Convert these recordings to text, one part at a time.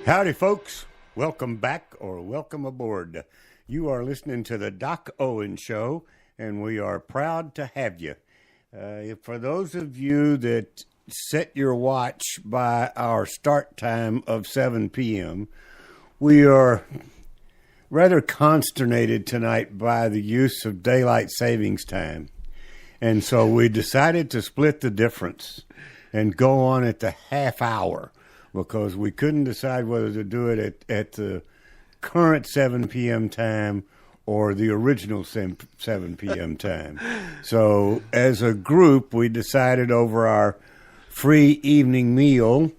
Howdy, folks. Welcome back or welcome aboard. You are listening to the Doc Owen Show, and we are proud to have you. For those of you that set your watch by our start time of 7 p.m., we are rather consternated tonight by the use of daylight savings time. And so we decided to split the difference and go on at the half hour because we couldn't decide whether to do it at the current 7 p.m. time or the original 7 p.m. time. So as a group, we decided over our free evening meal,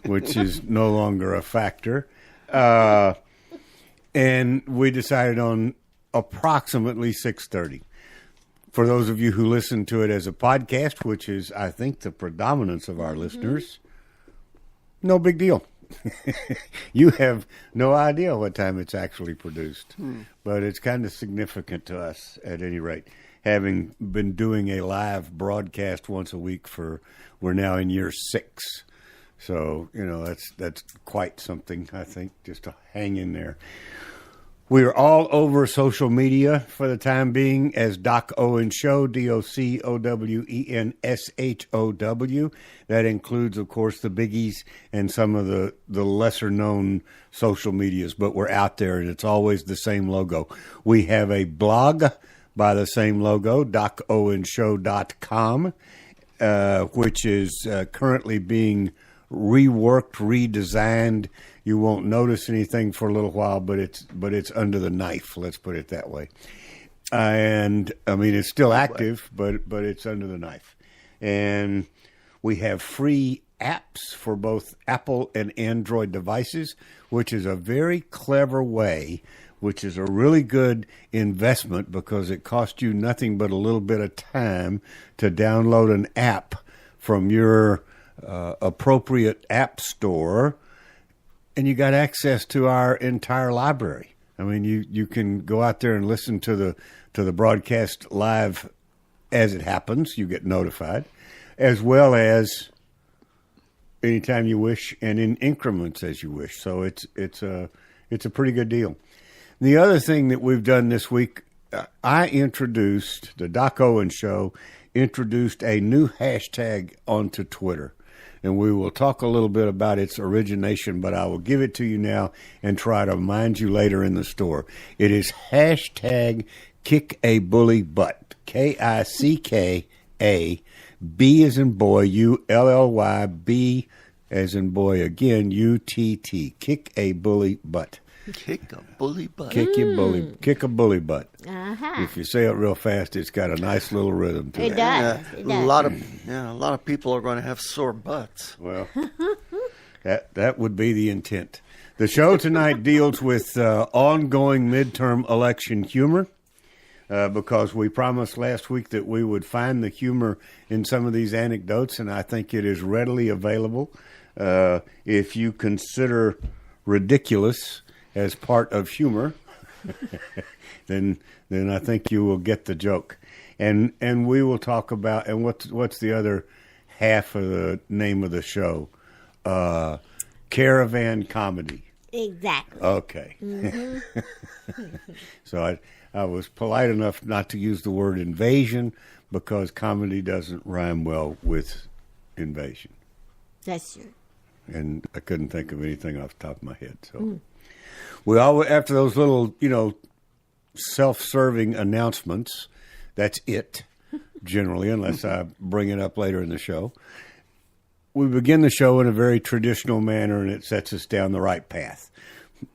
which is no longer a factor, and we decided on approximately 6:30. For those of you who listen to it as a podcast, which is, I think, the predominance of our listeners, no big deal. You have no idea what time it's actually produced, but it's kind of significant to us at any rate. Having been doing a live broadcast once a week we're now in year 6. So, that's quite something, I think, just to hang in there. We are all over social media for the time being as Doc Owen Show, DOCOWENSHOW. That includes, of course, the biggies and some of the lesser-known social medias, but we're out there, and it's always the same logo. We have a blog by the same logo, docowenshow.com, which is currently being reworked, redesigned. You won't notice anything for a little while, but it's under the knife. Let's put it that way. And I mean, it's still active, but it's under the knife. And we have free apps for both Apple and Android devices, which is a very clever way, which is a really good investment because it costs you nothing but a little bit of time to download an app from your appropriate app store, and you got access to our entire library. I mean, you can go out there and listen to the broadcast live as it happens. You get notified, as well as anytime you wish and in increments as you wish. So it's a pretty good deal. The other thing that we've done this week, the Doc Owen Show introduced a new hashtag onto Twitter. And we will talk a little bit about its origination, but I will give it to you now and try to remind you later in the store. It is hashtag Kick a Bully Butt. KICKA, B as in boy, ULLY, B as in boy again, UTT. Kick a Bully Butt. Kick a bully butt. Kick a bully butt. Uh-huh. If you say it real fast, it's got a nice little rhythm to it. It does. A lot of people are going to have sore butts. Well, that would be the intent. The show tonight deals with ongoing midterm election humor, because we promised last week that we would find the humor in some of these anecdotes, and I think it is readily available. If you consider ridiculous as part of humor, then I think you will get the joke. And we will talk about, and what's the other half of the name of the show? Caravan comedy. Exactly. Okay. Mm-hmm. So I was polite enough not to use the word invasion because comedy doesn't rhyme well with invasion. That's true. And I couldn't think of anything off the top of my head. So we all, after those little, self-serving announcements, that's it, generally, unless I bring it up later in the show. We begin the show in a very traditional manner, and it sets us down the right path.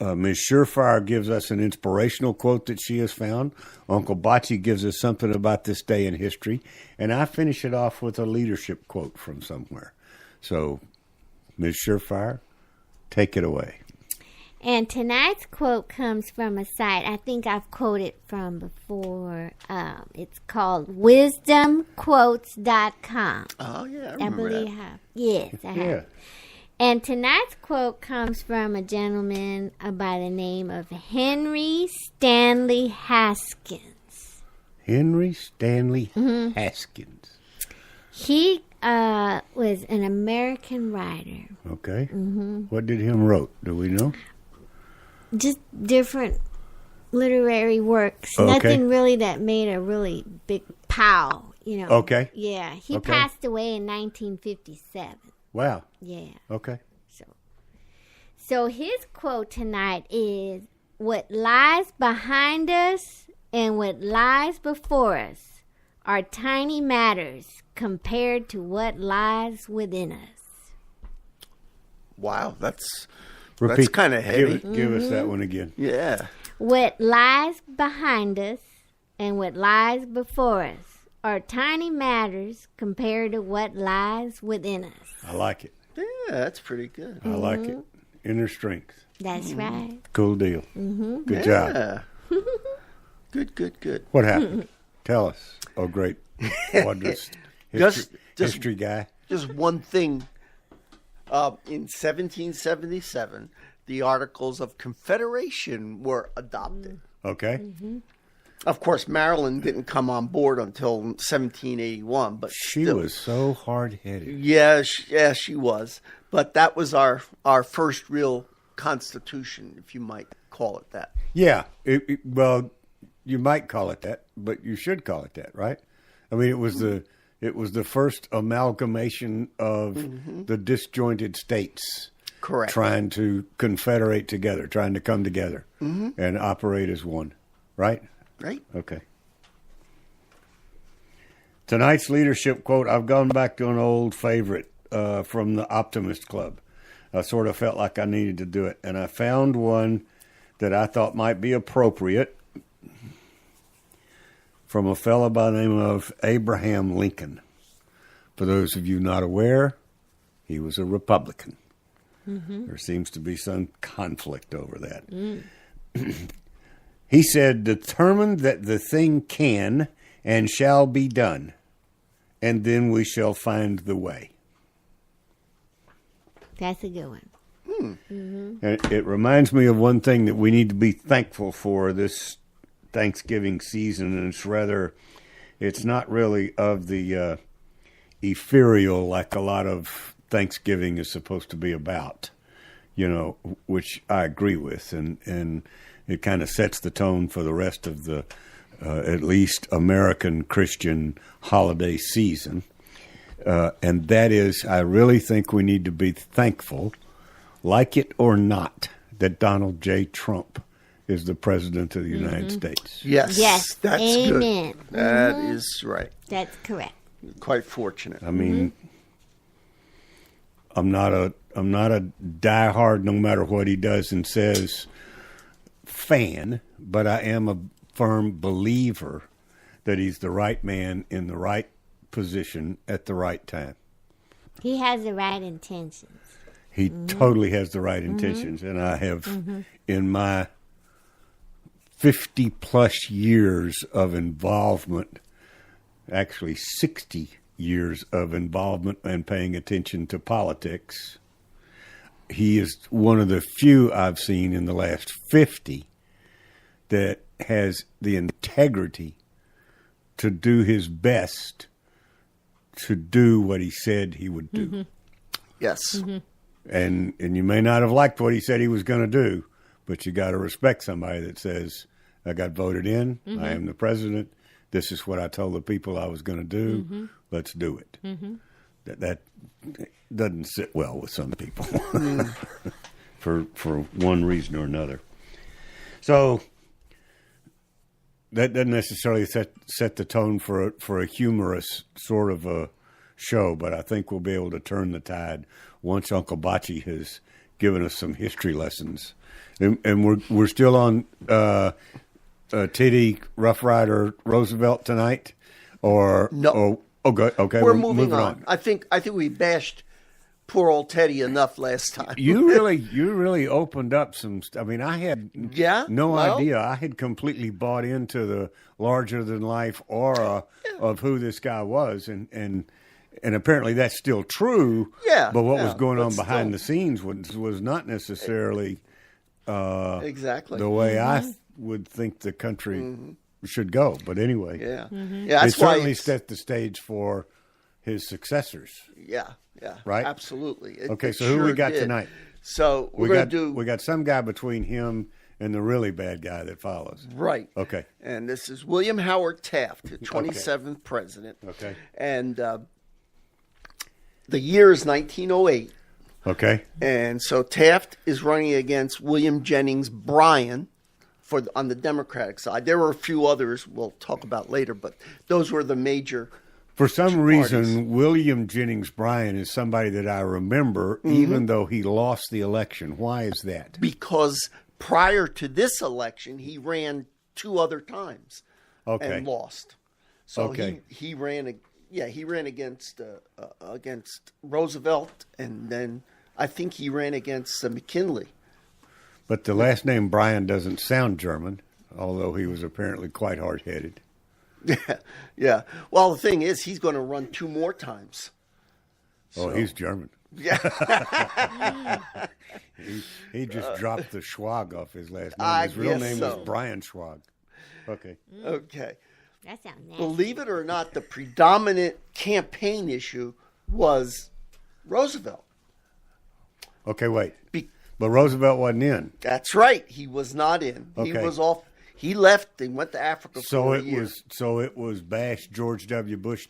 Ms. Surefire gives us an inspirational quote that she has found. Uncle Bocce gives us something about this day in history. And I finish it off with a leadership quote from somewhere. So, Ms. Surefire, take it away. And tonight's quote comes from a site I think I've quoted from before. It's called wisdomquotes.com. Oh, yeah, I believe I have. Yes, I have. And tonight's quote comes from a gentleman by the name of Henry Stanley Haskins. Henry Stanley Haskins. He was an American writer. Okay. What did him wrote? Do we know? Just different literary works. Okay. Nothing really that made a really big pow, Okay. Yeah, he Okay. passed away in 1957. Wow. Yeah. Okay. So his quote tonight is, "What lies behind us and what lies before us are tiny matters compared to what lies within us." Wow, that's Repeat. kind of heavy. Give us that one again. Yeah. What lies behind us and what lies before us are tiny matters compared to what lies within us. I like it. Yeah, that's pretty good. I like it. Inner strength. That's right. Cool deal. Good job. Yeah. Good. What happened? Tell us. Oh, great. Wondrous history guy. Just one thing. In 1777, the Articles of Confederation were adopted. Okay. Of course, Maryland didn't come on board until 1781, but She still. was so hard-headed. Yeah, she was. But that was our first real constitution, if you might call it that. Yeah. Well, you might call it that, but you should call it that, right? I mean, it was the first amalgamation of the disjointed states. Correct. Trying to confederate together, trying to come together and operate as one, right? Right. Okay. Tonight's leadership quote, I've gone back to an old favorite from the Optimist Club. I sort of felt like I needed to do it, and I found one that I thought might be appropriate from a fellow by the name of Abraham Lincoln. For those of you not aware, he was a Republican. There seems to be some conflict over that. He said, determined that the thing can and shall be done, and then we shall find the way. That's a good one. And it reminds me of one thing that we need to be thankful for this Thanksgiving season, and it's not really of the ethereal like a lot of Thanksgiving is supposed to be about, which I agree with, and it kind of sets the tone for the rest of the at least American Christian holiday season. And that is, I really think we need to be thankful, like it or not, that Donald J. Trump is the president of the United States. Yes. That's Amen. good. That is right. That's correct. Quite fortunate. I mean, I'm not a diehard, no matter what he does and says, fan, but I am a firm believer that he's the right man in the right position at the right time. He has the right intentions. He totally has the right intentions, and I have, in my 50-plus years of involvement, actually 60 years of involvement and paying attention to politics, he is one of the few I've seen in the last 50 that has the integrity to do his best to do what he said he would do. Yes. And you may not have liked what he said he was going to do, but you got to respect somebody that says, I got voted in, I am the president, this is what I told the people I was going to do, let's do it. That doesn't sit well with some people for one reason or another. So that doesn't necessarily set the tone for a humorous sort of a show, but I think we'll be able to turn the tide once Uncle Bocce has given us some history lessons. And we're still on Teddy Rough Rider Roosevelt tonight, or no? Okay, We're moving on. I think we bashed poor old Teddy enough last time. You really opened up some. I mean, I had no idea. I had completely bought into the larger than life aura of who this guy was, and apparently that's still true. Yeah. But what was going on behind the scenes was not necessarily exactly the way I would think the country should go. But anyway, That's it certainly set the stage for his successors. Yeah, yeah, Right? Absolutely. Okay, so who we got tonight? So We got some guy between him and the really bad guy that follows. right. Okay. And this is William Howard Taft, the 27th president. Okay. And the year is 1908. Okay. And so Taft is running against William Jennings Bryan on the Democratic side. There were a few others we'll talk about later, but those were the major. For some two reason, parties. William Jennings Bryan is somebody that I remember, Mm-hmm. even though he lost the election. Why is that? Because prior to this election, he ran 2 other times Okay. and lost. So Okay. he ran. He ran against Roosevelt, and then I think he ran against McKinley. But the last name Bryan doesn't sound German, although he was apparently quite hard-headed. Yeah, yeah. Well, the thing is, he's going to run 2 more times. Oh, he's German. Yeah, He just dropped the Schwag off his last name. I His real guess name so. was Brian Schwag. Okay. okay. That sounds nasty. Believe it or not, the predominant campaign issue was Roosevelt. Okay, wait. Be- But Roosevelt wasn't in. That's right. He was not in. He Okay. was off. He left and went to Africa So for a it year. was bash George W. Bush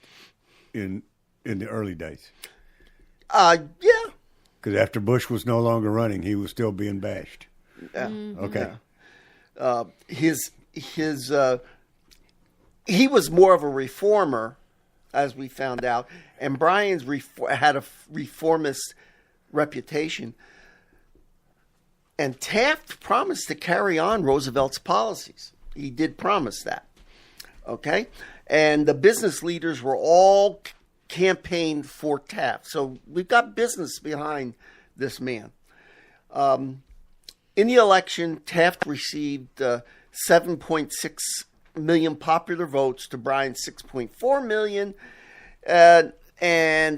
in the early days. Yeah. Because after Bush was no longer running, he was still being bashed. Yeah. Okay. He was more of a reformer, as we found out, and Bryan's had a reformist reputation. And Taft promised to carry on Roosevelt's policies. He did promise that. Okay? And the business leaders were all campaigned for Taft. So we've got business behind this man. In the election, Taft received 7.6 million popular votes to Bryan's 6.4 million. And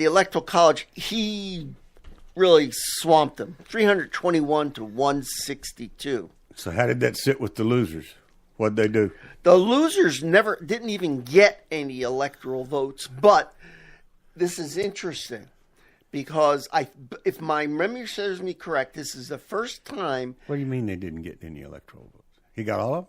the Electoral College, he really swamped him, 321 to 162. So how did that sit with the losers? What'd they do? The losers didn't even get any electoral votes, but this is interesting because if my memory serves me correct, this is the first time. What do you mean they didn't get any electoral votes? He got all of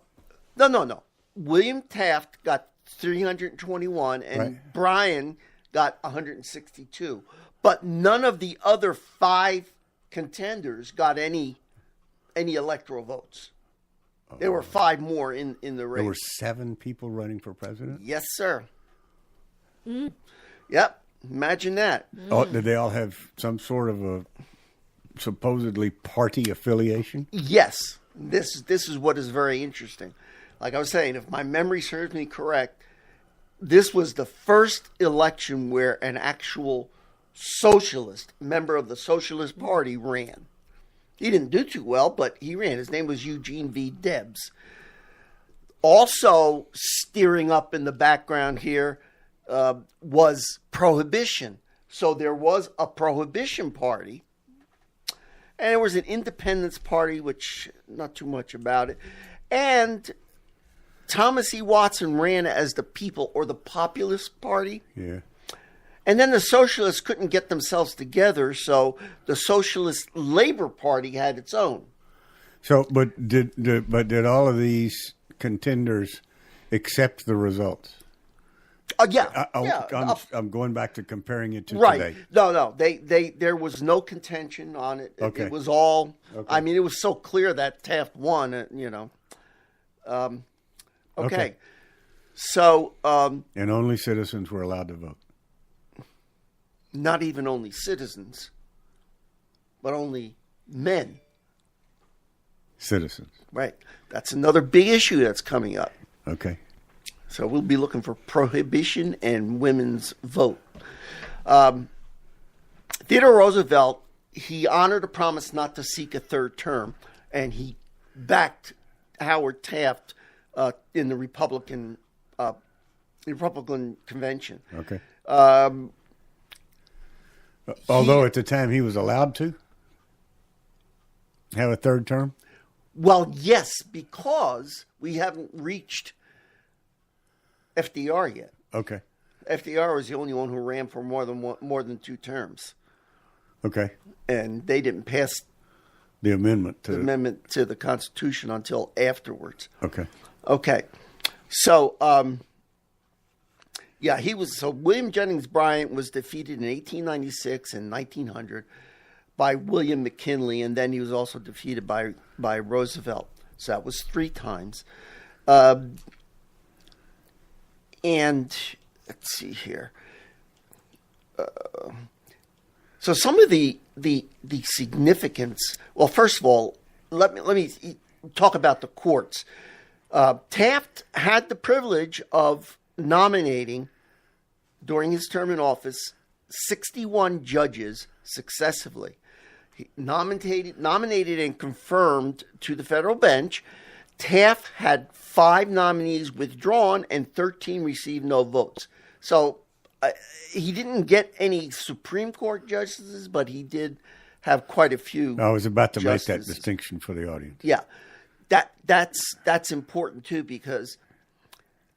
them? No. William Taft got 321 and Right. Bryan got 162. But none of the other 5 contenders got any electoral votes. There were 5 more in the race. There were 7 people running for president? Yes, sir. Yep. Imagine that. Oh, did they all have some sort of a supposedly party affiliation? Yes. This is what is very interesting. Like I was saying, if my memory serves me correct, this was the first election where an actual socialist, member of the Socialist Party, ran. He didn't do too well, but he ran. His name was Eugene V. Debs. Also steering up in the background here was Prohibition. So there was a Prohibition Party, and there was an Independence Party, which not too much about it. And Thomas E. Watson ran as the People or the Populist Party. Yeah. And then the socialists couldn't get themselves together, so the Socialist Labor Party had its own. So, but did all of these contenders accept the results? Yeah. I'm going back to comparing it to Right. today. No. There was no contention on it. Okay. It was all. Okay. I mean, it was so clear that Taft won. Okay. Okay. So, And only citizens were allowed to vote. not even only citizens, but only men. Citizens. Right. That's another big issue that's coming up. Okay. So we'll be looking for prohibition and women's vote. Theodore Roosevelt, he honored a promise not to seek a 3rd term, and he backed Howard Taft in the Republican convention. Okay. Although at the time he was allowed to have a 3rd term? Well, yes, because we haven't reached FDR yet. Okay. FDR was the only one who ran for more than 2 terms, Okay. and they didn't pass The amendment the amendment to the Constitution until afterwards. Okay. Okay, so yeah, he was. So William Jennings Bryan was defeated in 1896 and 1900 by William McKinley, and then he was also defeated by Roosevelt. So that was 3 times. And let's see here. So some of the significance. Well, first of all, let me talk about the courts. Taft had the privilege of nominating, during his term in office, 61 judges successively. He nominated and confirmed to the federal bench. Taft had 5 nominees withdrawn and 13 received no votes. So he didn't get any Supreme Court justices, but he did have quite a few. I was about to justices. make that distinction for the audience. Yeah, that's important too, because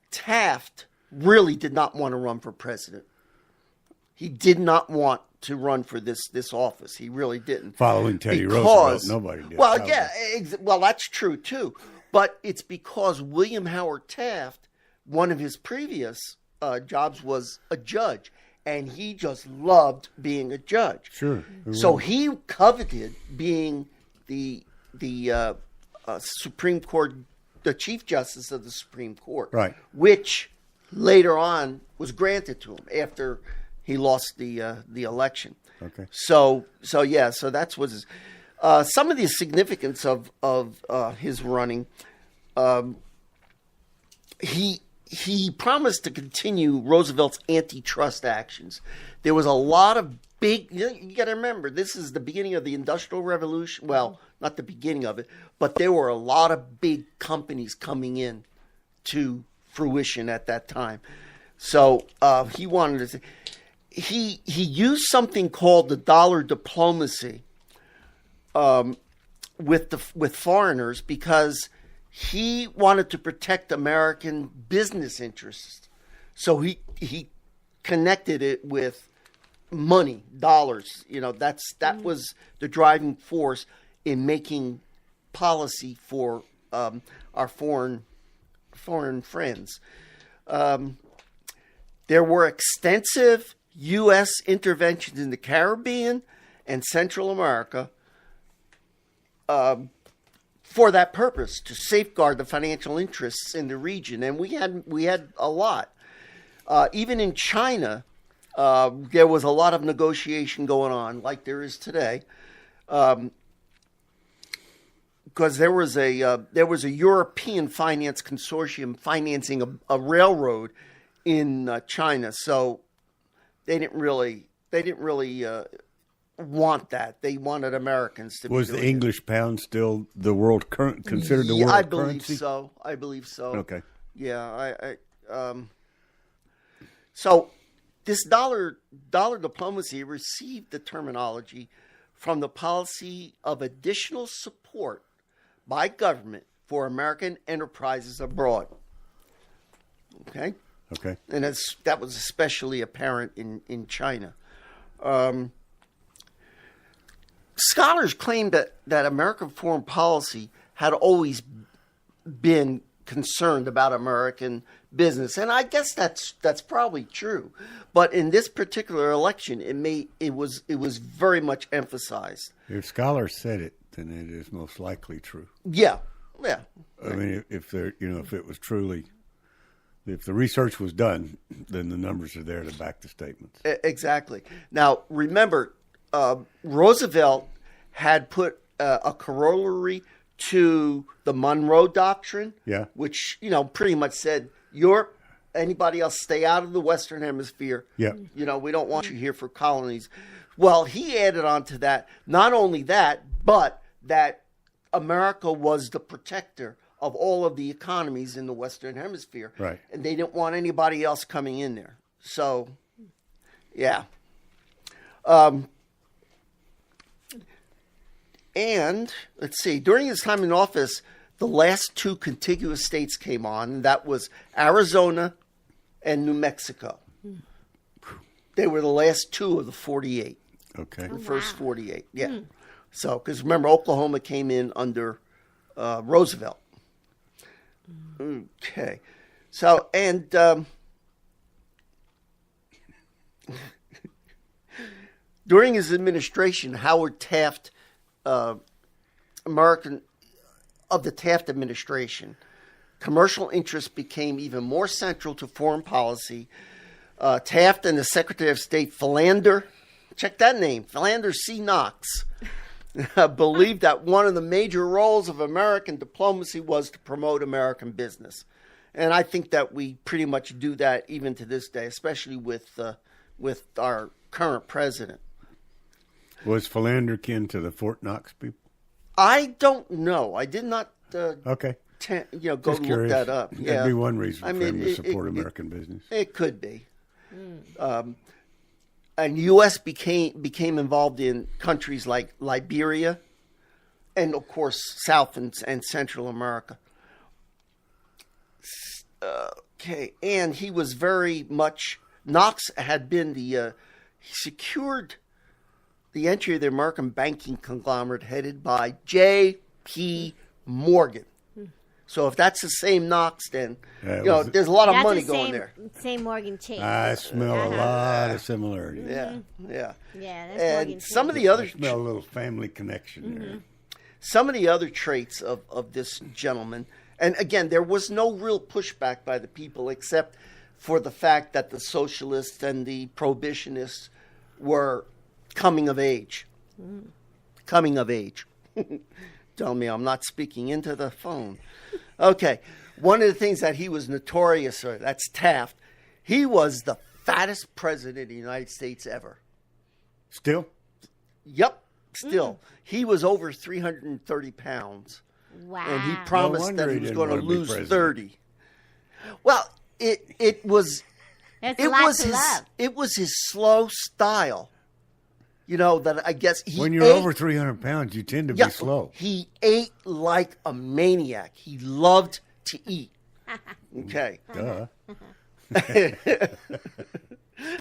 Taft really did not want to run for president. He did not want to run for this office. He really didn't. Following Teddy Roosevelt, nobody did. Well, yeah, well, that's true too. But it's because William Howard Taft, one of his previous jobs was a judge, and he just loved being a judge. Sure. So he coveted being the Supreme Court, the Chief Justice of the Supreme Court, Right. Which later on was granted to him after he lost the election. Okay. So that's what his, some of the significance of his running. He promised to continue Roosevelt's antitrust actions. There was a lot of big. You got to remember, this is the beginning of the Industrial Revolution. Well, not the beginning of it, but there were a lot of big companies coming in to fruition at that time. So he wanted to. He used something called the dollar diplomacy with foreigners, because he wanted to protect American business interests. So he connected it with money, dollars. That was the driving force in making policy for our foreign friends. There were extensive U.S. interventions in the Caribbean and Central America for that purpose, to safeguard the financial interests in the region. And we had a lot. Even in China, there was a lot of negotiation going on, like there is today, because there was a European finance consortium financing a railroad in China. So they didn't really want that. They wanted Americans to. Was the English pound still the world considered the world currency? I believe so. Okay. Yeah, so this dollar diplomacy received the terminology from the policy of additional support by government for American enterprises abroad. Okay. Okay. And that was especially apparent in China. Scholars claim that American foreign policy had always been concerned about American business, and I guess that's probably true. But in this particular election, it was very much emphasized. If scholars said it, then it is most likely true. Yeah. I mean, if it was truly, if the research was done, then the numbers are there to back the statements. Exactly. Now, remember, Roosevelt had put a corollary to the Monroe Doctrine, Yeah. which pretty much said, anybody else stay out of the Western Hemisphere. Yeah. We don't want you here for colonies. Well, he added on to that, not only that, but that America was the protector of all of the economies in the Western Hemisphere. Right. And they didn't want anybody else coming in there. So, yeah. And let's see, during his time in office, the last 2 contiguous states came on. That was Arizona and New Mexico. They were the last two of the 48. Okay. The first 48, yeah. So, because remember, Oklahoma came in under Roosevelt. Okay. So, and during his administration, Howard Taft, of the Taft administration, commercial interests became even more central to foreign policy. Taft and the Secretary of State Philander, check that name, Philander C. Knox, believed that one of the major roles of American diplomacy was to promote American business. And I think that we pretty much do that even to this day, especially with our current president. Was Philander kin to the Fort Knox people? I don't know. I did not Okay. go Just look curious. that up. Yeah. That'd be one reason I for mean, him to support American business. It could be. And U.S. became involved in countries like Liberia and, of course, South and Central America. Okay, and he was very much, Knox had been he secured the entry of the American banking conglomerate headed by J.P. Morgan. So if that's the same Knox, then there's a lot of That's money the going same, there. Same Morgan Chase. I smell a lot of similarities. Yeah, yeah. Yeah, that's Morgan And Chase. some of the other I smell a little family connection there. some of the other traits of this gentleman, and again, there was no real pushback by the people except for the fact that the socialists and the prohibitionists were coming of age. Coming of age. Tell me I'm not speaking into the phone. Okay. One of the things that he was notorious for, that's Taft, he was the fattest president of the United States ever. Still? Yep, still. He was over 330 pounds. Wow. And he promised wonder that he he was didn't going to want to be lose president. 30. Well, it was That's it a lot was to his love. it was his slow style. That I guess he When you're ate, over 300 pounds, you tend to be slow. He ate like a maniac. He loved to eat. Okay. Duh.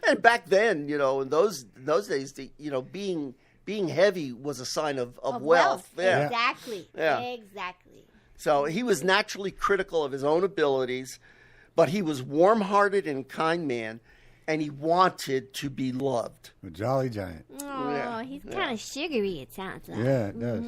And back then, in those days, being heavy was a sign of wealth. Yeah. Exactly. Yeah. Exactly. So he was naturally critical of his own abilities, but he was warm-hearted and kind man, and he wanted to be loved. A jolly giant. Oh, Yeah. he's kind of sugary, it sounds like. Yeah, it does.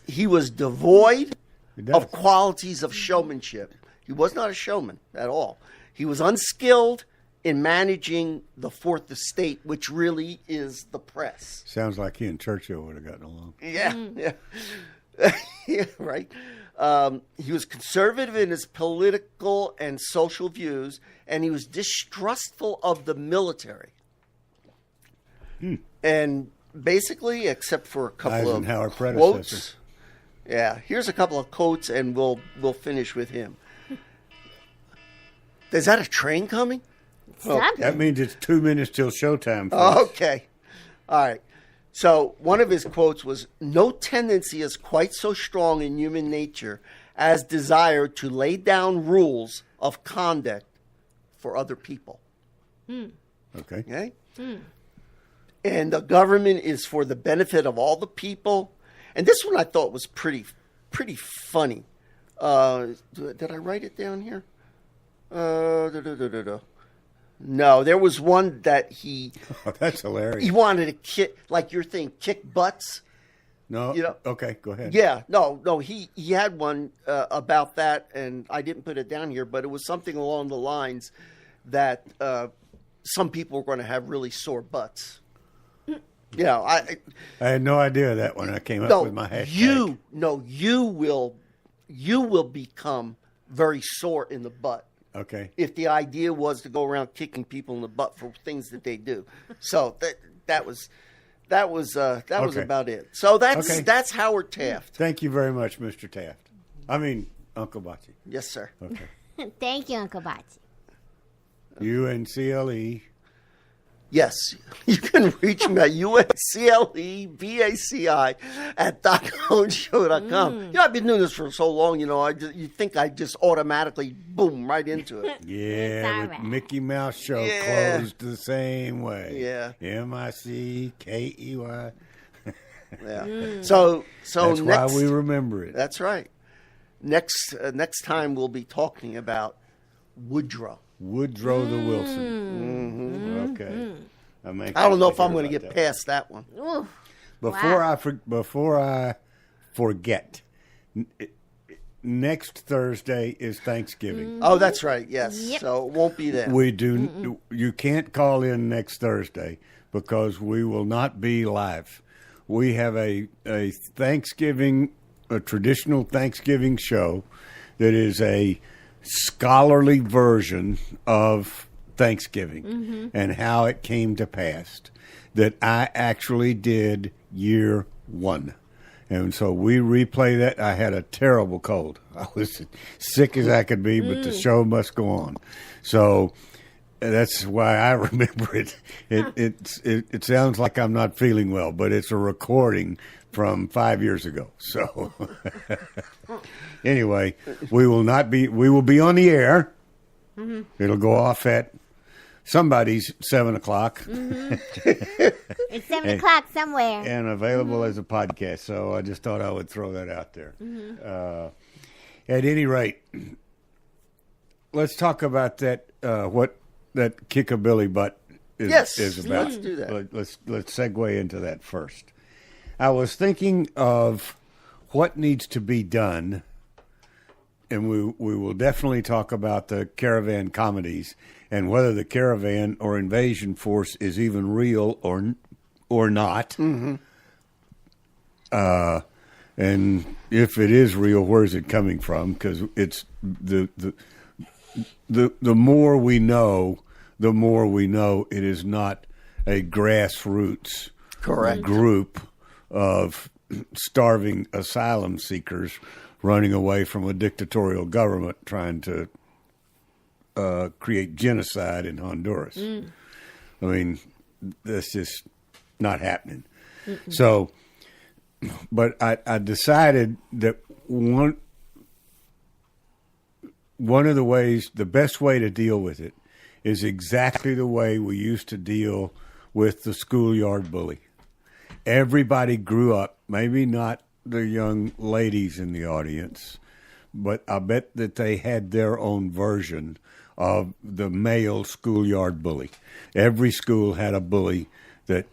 He was devoid It does. of qualities of showmanship. He was not a showman at all. He was unskilled in managing the Fourth Estate, which really is the press. Sounds like he and Churchill would have gotten along. Yeah, yeah. Yeah, right. He was conservative in his political and social views, and he was distrustful of the military. And basically, except for a couple Eisenhower of predecessor. quotes. Yeah, here's a couple of quotes, and we'll finish with him. Is that a train coming? Something. That means it's 2 minutes till showtime. folks. Okay. All right. So one of his quotes was, "No tendency is quite so strong in human nature as desire to lay down rules of conduct for other people." Okay. Okay? And the government is for the benefit of all the people. And this one I thought was pretty funny. Did I write it down here? No, there was one that he Oh, that's hilarious. wanted to kick, like your thing, kick butts. No. You know- Okay, go ahead. Yeah, no, he had one about that, and I didn't put it down here, but it was something along the lines that some people were going to have really sore butts. I had no idea that when I came up with my hashtag. you will become very sore in the butt Okay. if the idea was to go around kicking people in the butt for things that they do. So that was Okay. about it. So Okay. that's Howard Taft. Thank you very much, Mr. Taft. I mean, Uncle Bocce. Yes, sir. Okay. Thank you, Uncle Bachi. UNCLE. Yes, you can reach me at UNCLEVACI@DocOwenShow.com. You know, I've been doing this for so long, you know, you think I just automatically, boom, right into it. Yeah, all but right. Mickey Mouse Show Yeah. closed the same way. Yeah. MICKEY. Yeah. So That's why next, we remember it. that's right. Next time we'll be talking about Woodrow. Woodrow the Wilson. Okay. I don't know if I'm going to get past that one. Ooh. Before I forget, next Thursday is Thanksgiving. Oh, that's right. Yes. Yep. So it won't be there. We do. You can't call in next Thursday because we will not be live. We have a traditional Thanksgiving show that is a scholarly version of Thanksgiving and how it came to pass that I actually did year one. And so we replay that. I had a terrible cold. I was sick as I could be, but the show must go on. So that's why I remember it. It sounds like I'm not feeling well, but it's a recording from 5 years ago. So anyway, we will be on the air. It'll go off at somebody's 7:00. It's 7 o'clock somewhere. And available as a podcast. So I just thought I would throw that out there. At any rate, let's talk about that. What that kick a Billy butt is about. Let's do that. Let's segue into that first. I was thinking of what needs to be done, and we will definitely talk about the Caravan comedies and whether the Caravan or invasion force is even real or not. And if it is real, where is it coming from? Because it's the more we know, the more we know it is not a grassroots group of starving asylum seekers running away from a dictatorial government trying to create genocide in Honduras. I mean, that's just not happening. So, but I decided that one of the ways, the best way to deal with it is exactly the way we used to deal with the schoolyard bully. Everybody grew up, maybe not the young ladies in the audience, but I bet that they had their own version of the male schoolyard bully. Every school had a bully that,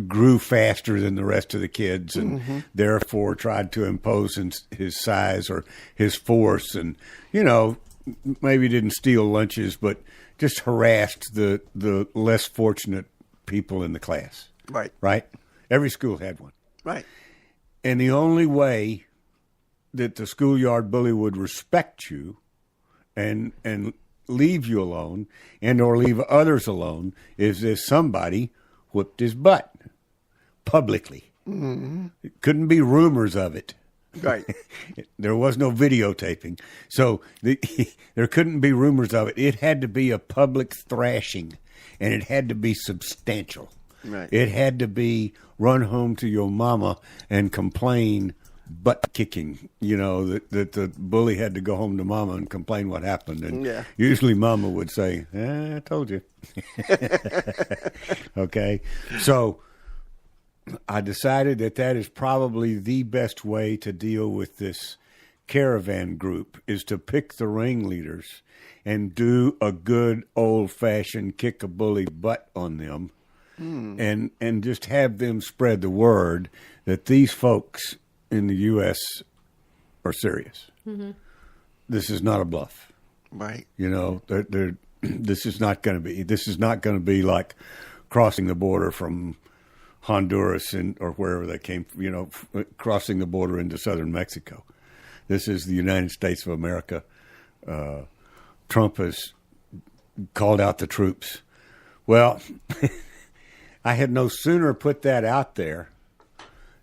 grew faster than the rest of the kids and therefore tried to impose his size or his force and, maybe didn't steal lunches, but just harassed the less fortunate people in the class. Right. Right? Every school had one. Right. And the only way that the schoolyard bully would respect you and leave you alone and or leave others alone is if somebody whipped his butt publicly. It couldn't be rumors of it. Right. There was no videotaping. So there couldn't be rumors of it. It had to be a public thrashing, and it had to be substantial. Right. It had to be run home to your mama and complain butt kicking, that the bully had to go home to mama and complain what happened. And usually mama would say, I told you. Okay. So I decided that is probably the best way to deal with this Caravan group is to pick the ringleaders and do a good old-fashioned kick a bully butt on them and just have them spread the word that these folks in the U.S. are serious. This is not a bluff. Right. This is not going to be like crossing the border from Honduras or wherever they came, crossing the border into southern Mexico. This is the United States of America. Trump has called out the troops. Well, I had no sooner put that out there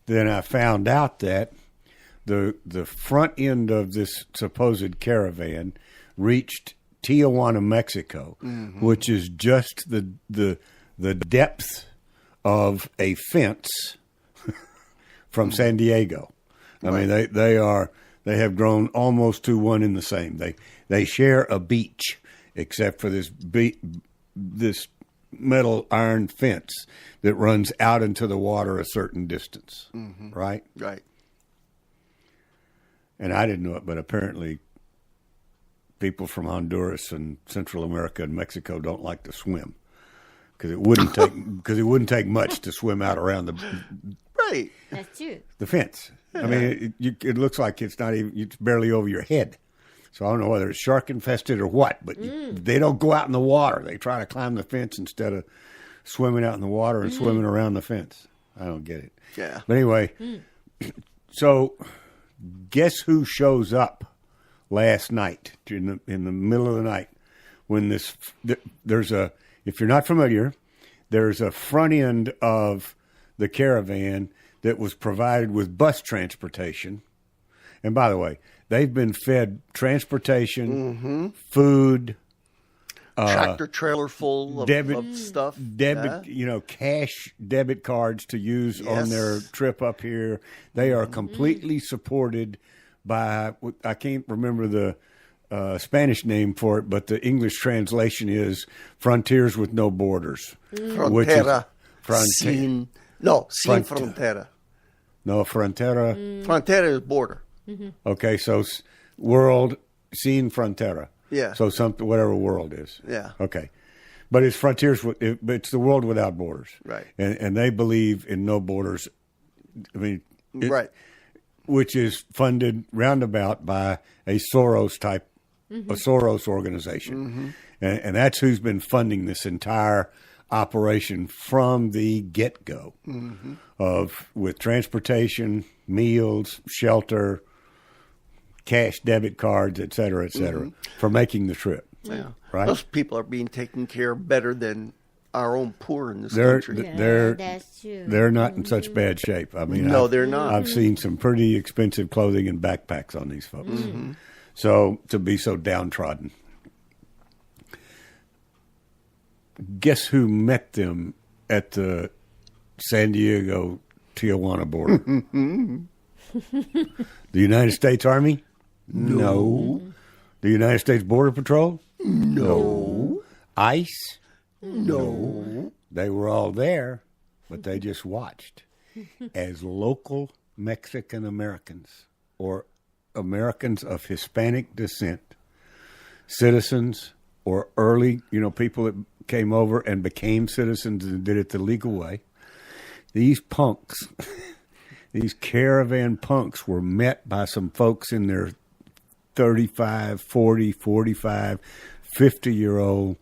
than I found out that the front end of this supposed caravan reached Tijuana, Mexico, which is just the depth of a fence from San Diego. I mean, they have grown almost to one in the same. They share a beach, except for this metal iron fence that runs out into the water a certain distance, right? Right. And I didn't know it, but apparently people from Honduras and Central America and Mexico don't like to swim because it wouldn't take much to swim out around That's true. the fence. I mean, it looks like it's barely over your head. So I don't know whether it's shark infested or what, but they don't go out in the water. They try to climb the fence instead of swimming out in the water and swimming around the fence. I don't get it. Yeah. But anyway, so guess who shows up last night in the middle of the night when if you're not familiar, there's a front end of the Caravan that was provided with bus transportation. And by the way, they've been fed transportation, food, Tractor trailer full of stuff. Cash debit cards to use on their trip up here. They are completely supported by, I can't remember the Spanish name for it, but the English translation is Frontiers with No Borders. Frontera. Sin frontera. No, Frontera. Frontera is border. Okay, so world, sin frontera. Yeah. So whatever world is. Yeah. Okay. But it's frontiers. It's the world without borders. Right. And they believe in no borders. I mean, right. Which is funded roundabout by a Soros type, a Soros organization, and that's who's been funding this entire operation from the get-go, with transportation, meals, shelter, cash debit cards, et cetera, for making the trip. Yeah. Right? Those people are being taken care of better than our own poor in this They're country. That's true. they're not in such bad shape. I mean, No, they're not. I've seen some pretty expensive clothing and backpacks on these folks. So to be so downtrodden. Guess who met them at the San Diego Tijuana border? The United States Army? No. The United States Border Patrol? No. ICE? No. They were all there, but they just watched as local Mexican Americans or Americans of Hispanic descent, citizens or early, people that came over and became citizens and did it the legal way. These punks, these Caravan punks were met by some folks in their 35, 40, 45, 50-year-old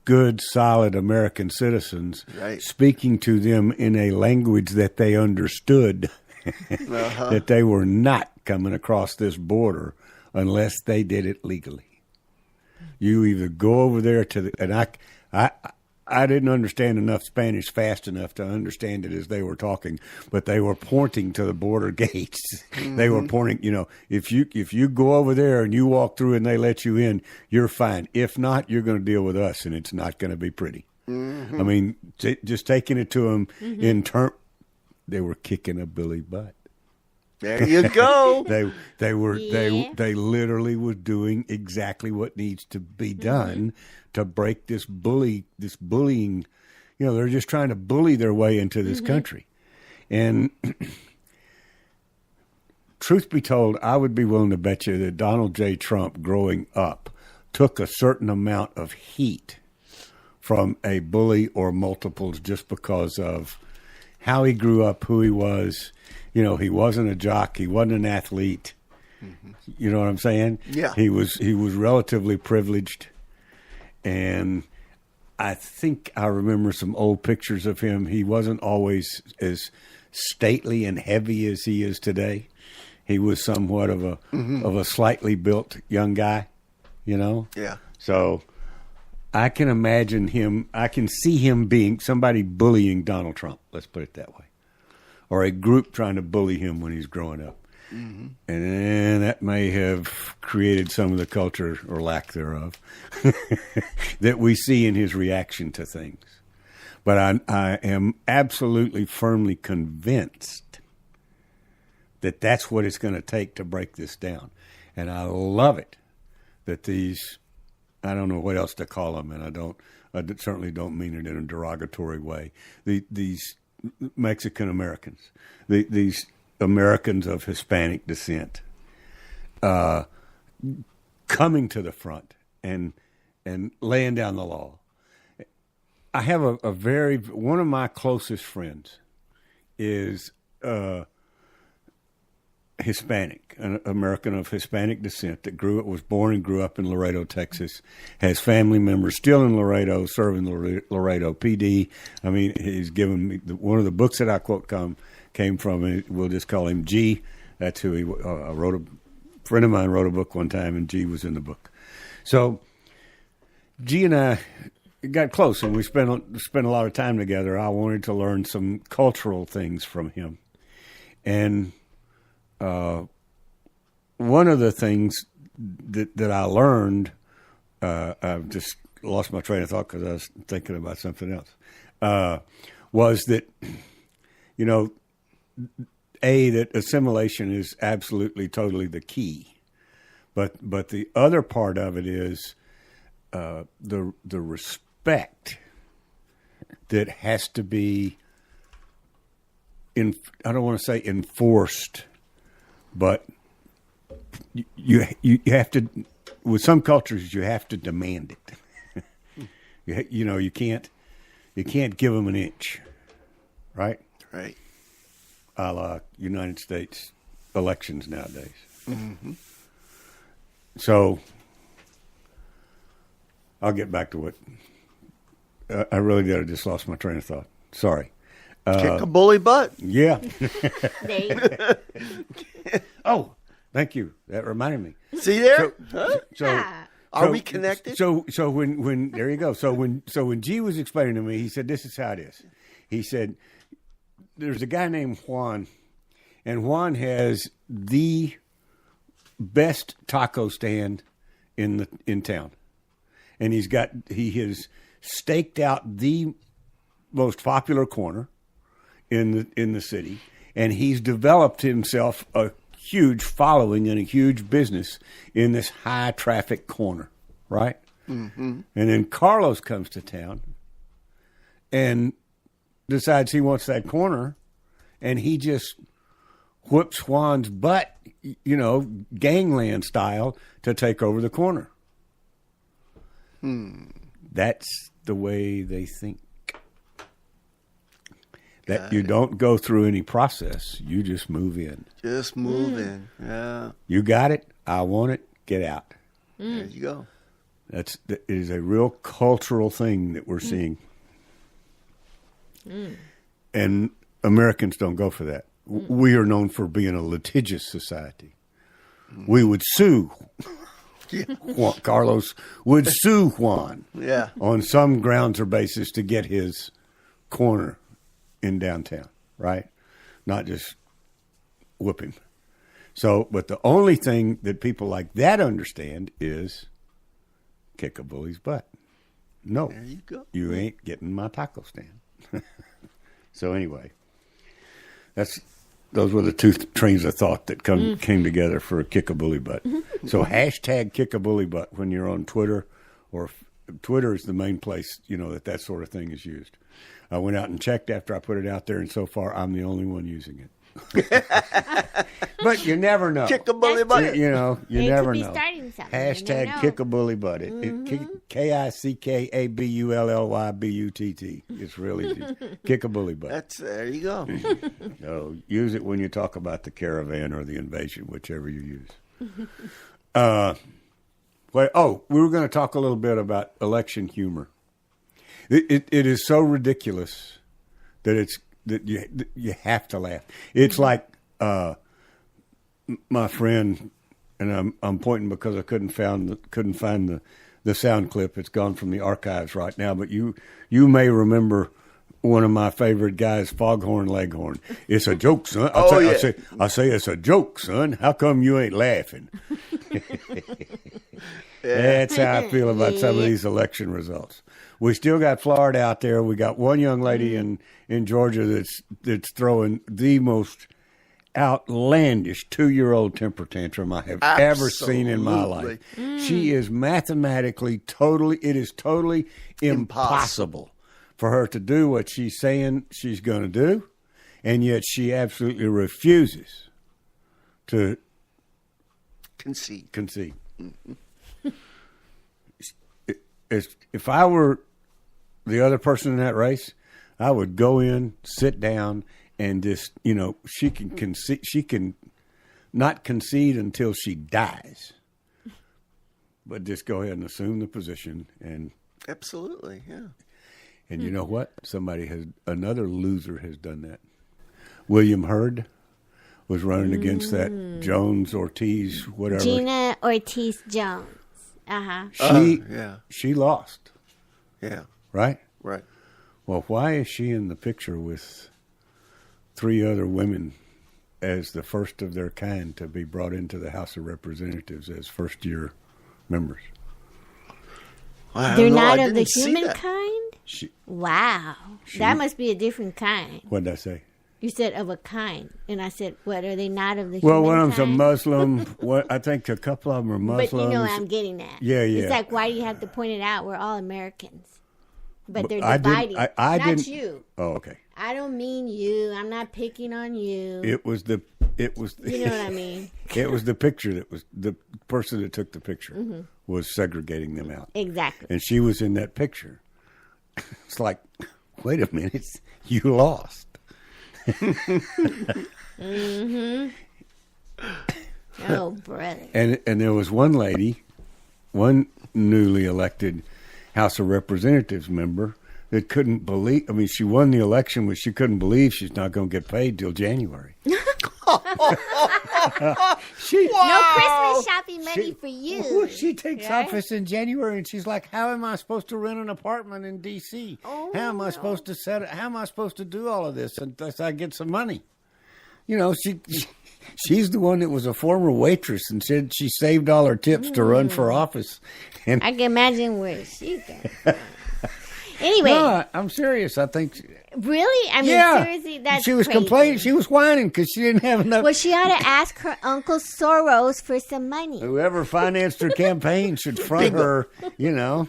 good, solid American citizens, speaking to them in a language that they understood, that they were not coming across this border unless they did it legally. You either go over there and I didn't understand enough Spanish fast enough to understand it as they were talking, but they were pointing to the border gates. They were pointing, if you go over there and you walk through and they let you in, you're fine. If not, you're going to deal with us, and it's not going to be pretty. I mean, just taking it to them in turn, they were kicking a Billy butt. There you go. They literally were doing exactly what needs to be done to break this bullying. They're just trying to bully their way into this country. And truth be told, I would be willing to bet you that Donald J. Trump growing up took a certain amount of heat from a bully or multiples just because of how he grew up, who he was. He wasn't a jock. He wasn't an athlete. You know what I'm saying? Yeah. He was relatively privileged. And I think I remember some old pictures of him. He wasn't always as stately and heavy as he is today. He was somewhat of a slightly built young guy, Yeah. So I can imagine him. I can see him being somebody bullying Donald Trump. Let's put it that way. Or a group trying to bully him when he's growing up. And that may have created some of the culture, or lack thereof, that we see in his reaction to things. But I am absolutely firmly convinced that that's what it's going to take to break this down. And I love it that these, I don't know what else to call them, and I certainly don't mean it in a derogatory way, these Mexican Americans, these Americans of Hispanic descent, coming to the front and laying down the law. I have one of my closest friends is Hispanic, an American of Hispanic descent that was born and grew up in Laredo, Texas, has family members still in Laredo, serving Laredo PD. I mean, he's given me one of the books that I quote came from. We'll just call him G. That's who he wrote. A friend of mine wrote a book one time, and G was in the book. So G and I got close, and we spent a lot of time together. I wanted to learn some cultural things from him, and one of the things that I learned, I've just lost my train of thought because I was thinking about something else, was that, that assimilation is absolutely, totally the key. But the other part of it is the respect that has to be, I don't want to say enforced, but you have to, with some cultures, you have to demand it. You can't give them an inch, right? Right. A la United States elections nowadays. Mm-hmm. So I'll get back to what I really did. I just lost my train of thought. Sorry. Kick a bully butt. Yeah. There you go. Oh, thank you. That reminded me. See there? Are we connected? So when there you go. So when G was explaining to me, he said, "This is how it is." He said, "There's a guy named Juan, and Juan has the best taco stand in town, and he has staked out the most popular corner in the city, and he's developed himself a huge following and a huge business in this high traffic corner, right?" Mm-hmm. And then Carlos comes to town and decides he wants that corner, and he just whips Juan's butt, gangland style, to take over the corner. That's the way they think. That you don't go through any process. You just move in. Just move in. Yeah. You got it. I want it. Get out. There you go. That is a real cultural thing that we're seeing. And Americans don't go for that. We are known for being a litigious society. We would sue. Juan, Carlos would sue Juan on some grounds or basis to get his corner in downtown, right? Not just whip him. So, but the only thing that people like that understand is kick a bully's butt. No, there you go. You ain't getting my taco stand. So anyway, those were the two trains of thought that came together for kick a bully butt. So hashtag kick a bully butt when you're on Twitter, or Twitter is the main place, that sort of thing is used. I went out and checked after I put it out there, and so far I'm the only one using it. But you never know. Kick a bully butt. You never could be know. starting something. Hashtag kick a bully butt. KICKABULLYBUTT. It's really easy. Kick a bully butt. There you go. So use it when you talk about the Caravan or the invasion, whichever you use. We were going to talk a little bit about election humor. It is so ridiculous that you have to laugh. It's like my friend, and I'm pointing because I couldn't find the sound clip. It's gone from the archives right now. But you may remember one of my favorite guys, Foghorn Leghorn. It's a joke, son. I say it's a joke, son. How come you ain't laughing? That's how I feel about some of these election results. We still got Florida out there. We got one young lady in Georgia that's throwing the most outlandish 2-year-old temper tantrum I have ever seen in my life. She is mathematically it is totally impossible for her to do what she's saying she's going to do, and yet she absolutely refuses to Concede. If I were the other person in that race, I would go in, sit down, and just, she can concede. She can not concede until she dies, but just go ahead and assume the position. And Absolutely, yeah. And you know what? Another loser has done that. William Hurd was running against that Jones Ortiz, whatever. Gina Ortiz Jones. She lost. Yeah. Right? Right. Well, why is she in the picture with 3 other women as the first of their kind to be brought into the House of Representatives as first-year members? They're not of the human kind? Wow. That must be a different kind. What did I say? You said of a kind. And I said, what, are they not of the well, human kind? one of them's a Muslim. I think a couple of them are Muslims. But you know what I'm getting at. Yeah. It's like, why do you have to point it out? We're all Americans. But they're I dividing. I not didn't. You. Oh, okay. I don't mean you. I'm not picking on you. It was. You know what I mean? It was the picture that was the person that took the picture was segregating them out. Exactly. And she was in that picture. It's like, wait a minute, you lost. Oh, brother. And there was one lady, one newly elected House of Representatives member that couldn't believe. I mean, she won the election, but she couldn't believe she's not going to get paid till January. No Christmas shopping money for you. She takes office in January, and she's like, "How am I supposed to rent an apartment in D.C.? How am I supposed to How am I supposed to do all of this unless I get some money?" She's the one that was a former waitress and said she saved all her tips to run for office. And I can imagine where she got from. Anyway. No, I'm serious. I think. Really? I mean, seriously, that's she was crazy. complaining. She was whining because she didn't have enough. Well, she ought to ask her Uncle Soros for some money. Whoever financed her campaign should front her, Yeah.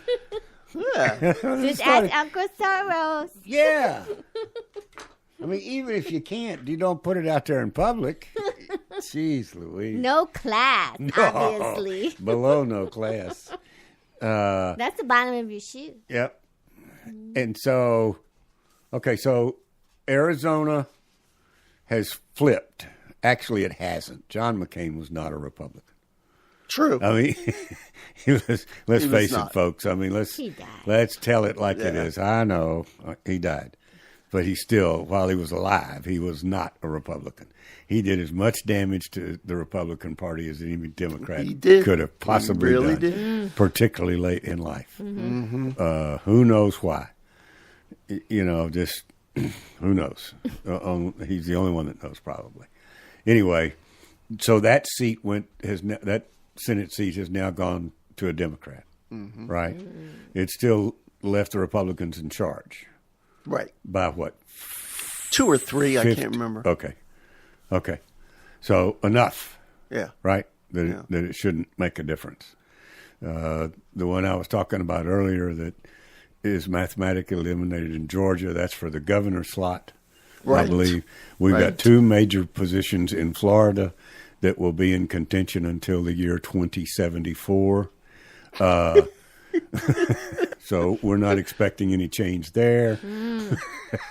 Just ask Uncle Soros. Yeah. I mean, even if you can't, you don't put it out there in public. Jeez Louise. No class, obviously. Below no class. That's the bottom of your shoe. Yep. And so, so Arizona has flipped. Actually, it hasn't. John McCain was not a Republican. True. I mean, let's face it, folks. I mean, let's tell it like it is. I know he died. But he still, while he was alive, he was not a Republican. He did as much damage to the Republican Party as any Democrat could have possibly done, particularly late in life. Mm-hmm. Who knows why? Just who knows? He's the only one that knows, probably. Anyway, so that seat that Senate seat has now gone to a Democrat, right? It still left the Republicans in charge. Right. By what? 2 or 3, 50? I can't remember. Okay. So enough. Yeah. Right? That it shouldn't make a difference. The one I was talking about earlier that is mathematically eliminated in Georgia, that's for the governor slot, I believe. We've got 2 major positions in Florida that will be in contention until the year 2074. So we're not expecting any change there.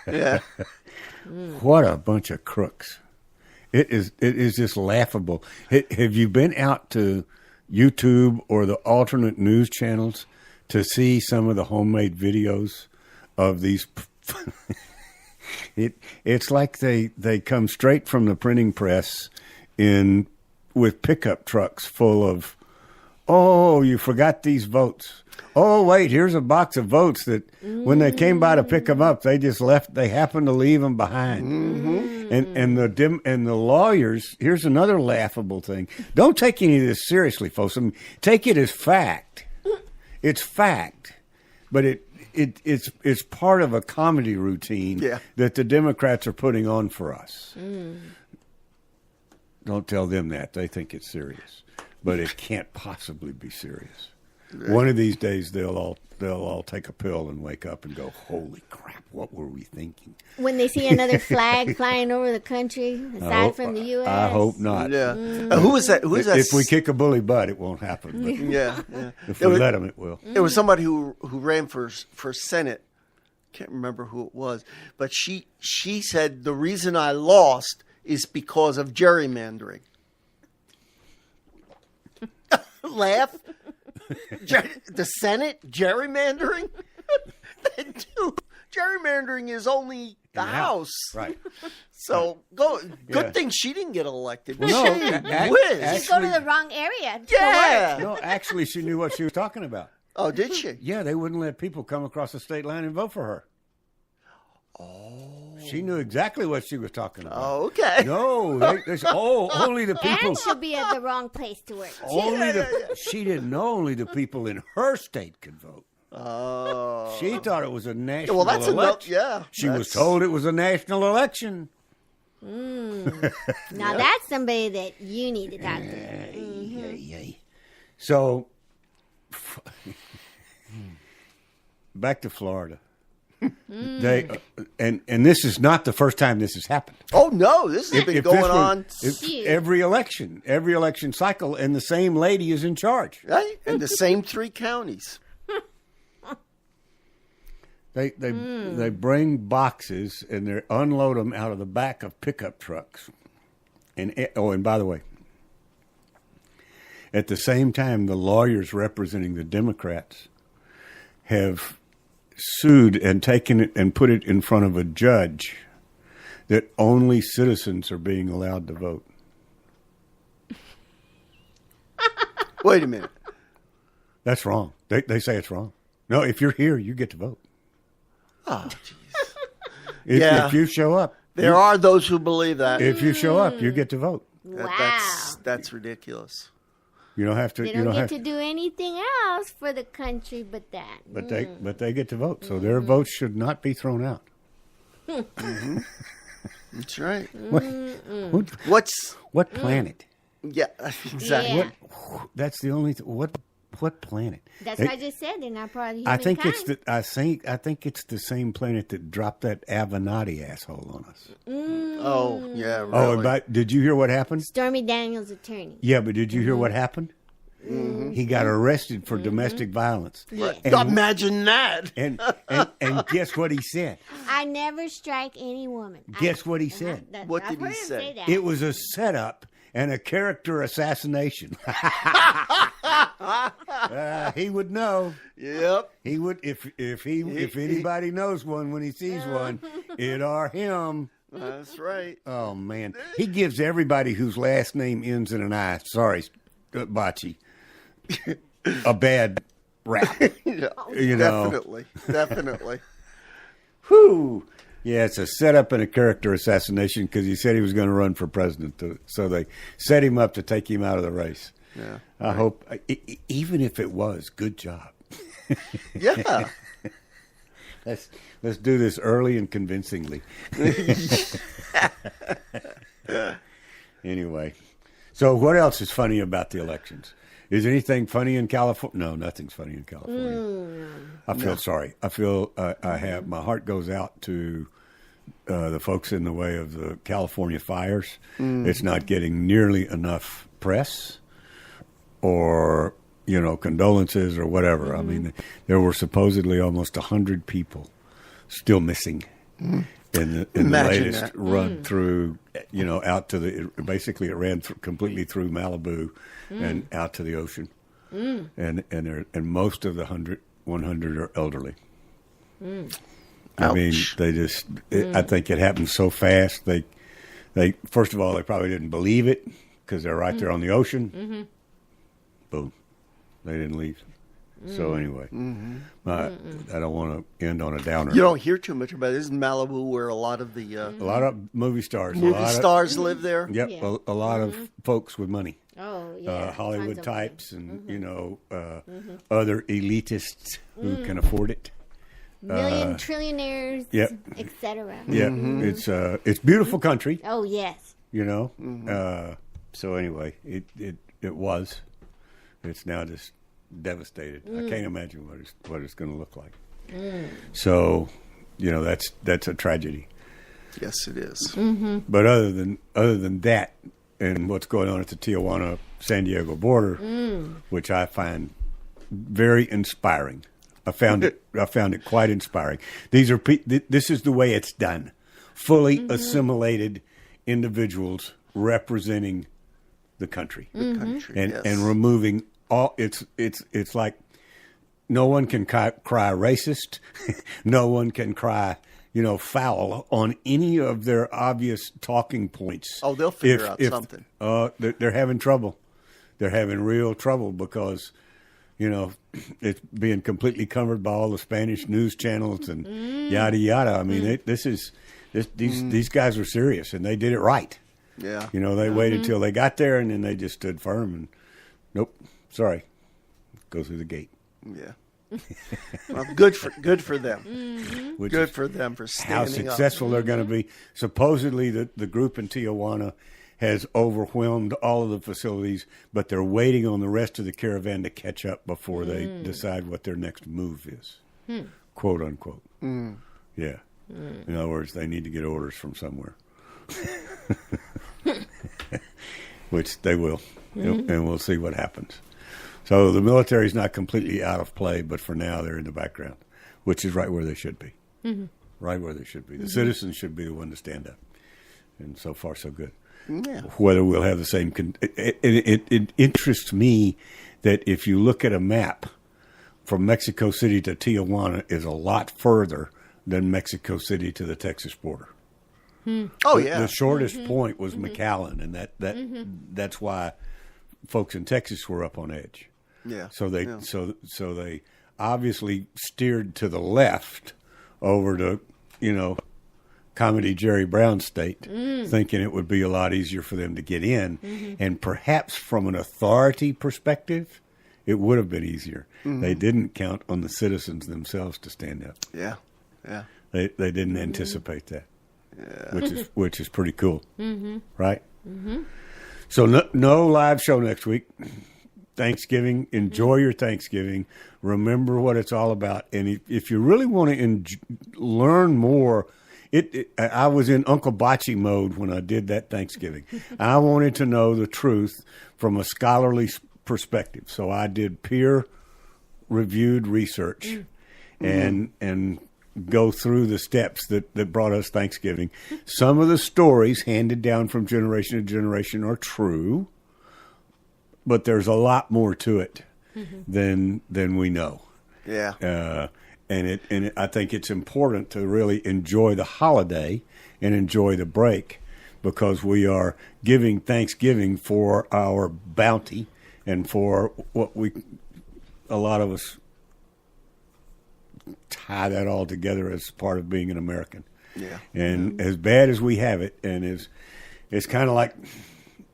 Yeah. What a bunch of crooks. It is just laughable. Have you been out to YouTube or the alternate news channels to see some of the homemade videos of these? It's like they come straight from the printing press with pickup trucks full of, you forgot these votes. Oh, wait, here's a box of votes that when they came by to pick them up, they just left. They happened to leave them behind. And the lawyers. Here's another laughable thing. Don't take any of this seriously, folks. I mean, take it as fact. It's fact, but it's part of a comedy routine that the Democrats are putting on for us. Don't tell them that. They think it's serious, but it can't possibly be serious. Right. One of these days, they'll all take a pill and wake up and go, "Holy crap! What were we thinking?" When they see another flag flying over the country, aside from the U.S. I hope not. Yeah. Who was that? Who is that? If we kick a bully butt, it won't happen. But yeah. If we let them, it will. There was somebody who ran for Senate. Can't remember who it was, but she said the reason I lost is because of gerrymandering. Laugh. The Senate gerrymandering? Dude, gerrymandering is only the House. Right. So good thing she didn't get elected. Well, She no, whiz. You go to the wrong area. Yeah. No, actually, she knew what she was talking about. Oh, did she? Yeah, they wouldn't let people come across the state line and vote for her. Oh. She knew exactly what she was talking about. Oh, okay. No, only the people. And she'll be at the wrong place to work. She didn't know only the people in her state could vote. Oh. She thought it was a national Well, that's election. enough. Yeah. She was told it was a national election. Now that's somebody that you need to talk to. So, back to Florida. They and this is not the first time this has happened. Oh no, this has been going on every election cycle, and the same lady is in charge. Right, and the same 3 counties. They bring boxes and they unload them out of the back of pickup trucks. And by the way, at the same time, the lawyers representing the Democrats have sued and taken it and put it in front of a judge that only citizens are being allowed to vote. Wait a minute. That's wrong. They say it's wrong. No, if you're here, you get to vote. Oh, jeez. If you show up. There are those who believe that. If you show up, you get to vote. Wow. That's ridiculous. You don't have to. They don't get to do anything else for the country but that. But they get to vote, so their votes should not be thrown out. That's right. What planet? Yeah, exactly. Yeah. That's the only. What planet? That's what I just said. They're not part of humankind. I think it's the same planet that dropped that Avenatti asshole on us. Oh yeah. Really. Oh, but did you hear what happened? Stormy Daniels' attorney. Yeah, but did you hear what happened? Mm-hmm. He got arrested for domestic violence. Yeah. Imagine that. And guess what he said? I never strike any woman. Guess what he said? What did he say? That. It was a setup and a character assassination. He would know. Yep. He would if anybody knows one when he sees one, it are him. That's right. Oh man, he gives everybody whose last name ends in an I. Sorry, Bocce. A bad rap. You know. Definitely. Whew. Yeah, it's a setup and a character assassination because he said he was going to run for president. So they set him up to take him out of the race. Yeah. I hope, even if it was, good job. Yeah. Let's do this early and convincingly. Anyway, so what else is funny about the elections? Is anything funny in California? No, nothing's funny in California. I feel sorry. I feel my heart goes out to the folks in the way of the California fires. It's not getting nearly enough press or, condolences or whatever. I mean, there were supposedly almost 100 people still missing in the latest run through, out to basically it ran completely through Malibu and out to the ocean. And most of the 100 are elderly. I mean, they just, I think it happened so fast. They first of all, they probably didn't believe it because they're right there on the ocean. Boom. They didn't leave. So anyway, I don't want to end on a downer. You don't hear too much about it. This is Malibu, where a lot of the A lot of movie stars. stars live there. Yep, Yeah. a lot of folks with money. Oh, yeah. Hollywood Tons of types and, other elitists who can afford it. million trillionaires, Yep. etc. Yeah, it's beautiful country, Oh, yes. So anyway, it was. It's now just devastated. I can't imagine what it's going to look like. So, that's a tragedy. Yes, it is. But other than that, and what's going on at the Tijuana San Diego border, which I find very inspiring. I found it quite inspiring. This is the way it's done. Fully assimilated individuals representing the country. The country, yes. And removing all it's like no one can cry racist. No one can cry, foul on any of their obvious talking points. Oh, they'll figure out something. They're having trouble. They're having real trouble because, it's being completely covered by all the Spanish news channels and yada yada. I mean, these guys were serious and they did it right. Yeah. They waited till they got there and then they just stood firm and nope, sorry, go through the gate. Yeah. Well, good for them. Which Good is for them for how standing up. successful they're going to be. Supposedly, the group in Tijuana has overwhelmed all of the facilities, but they're waiting on the rest of the caravan to catch up before they decide what their next move is, quote unquote. Yeah. In other words, they need to get orders from somewhere, which they will, and we'll see what happens. So the military is not completely out of play, but for now they're in the background, which is right where they should be. Right where they should be. The citizens should be the one to stand up. And so far, so good. Yeah. Whether we'll have the same... It interests me that if you look at a map, from Mexico City to Tijuana is a lot further than Mexico City to the Texas border. Oh, yeah. The shortest point was McAllen, and that's why folks in Texas were up on edge. Yeah. So they obviously steered to the left over to, comedy Jerry Brown state, thinking it would be a lot easier for them to get in. And perhaps from an authority perspective, it would have been easier. They didn't count on the citizens themselves to stand up. Yeah. Yeah. They didn't anticipate that, which is pretty cool, right? So no live show next week. Thanksgiving. Enjoy your Thanksgiving. Remember what it's all about. And if you really want to learn more, I was in Uncle Bocce mode when I did that Thanksgiving. I wanted to know the truth from a scholarly perspective. So I did peer-reviewed research and go through the steps that brought us Thanksgiving. Some of the stories handed down from generation to generation are true, but there's a lot more to it than we know. Yeah. And I think it's important to really enjoy the holiday and enjoy the break, because we are giving Thanksgiving for our bounty and for what a lot of us tie that all together as part of being an American. Yeah. And as bad as we have it, and it's kind of like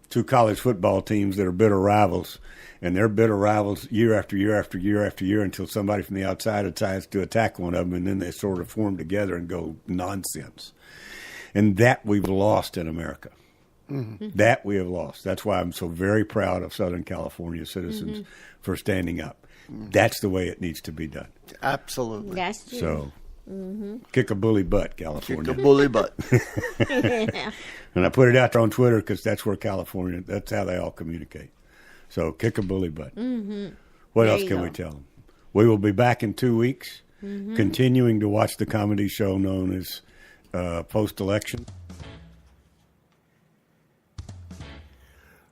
two college football teams that are bitter rivals, and they're bitter rivals year after year after year after year until somebody from the outside decides to attack one of them, and then they sort of form together and go nonsense. And that we've lost in America. That we have lost. That's why I'm so very proud of Southern California citizens for standing up. That's the way it needs to be done. Absolutely. That's true. So, kick a bully butt, California. Kick a bully butt. And I put it out there on Twitter because that's where California, that's how they all communicate. So, kick a bully butt. What else can we tell them? We will be back in 2 weeks, continuing to watch the comedy show known as Post-Election.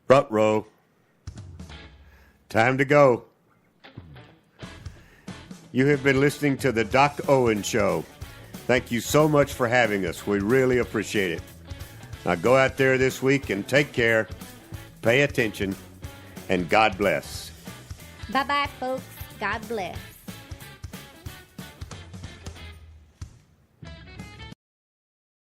Front row. Time to go. You have been listening to the Doc Owen Show. Thank you so much for having us. We really appreciate it. Now go out there this week and take care, pay attention, and God bless. Bye-bye, folks. God bless.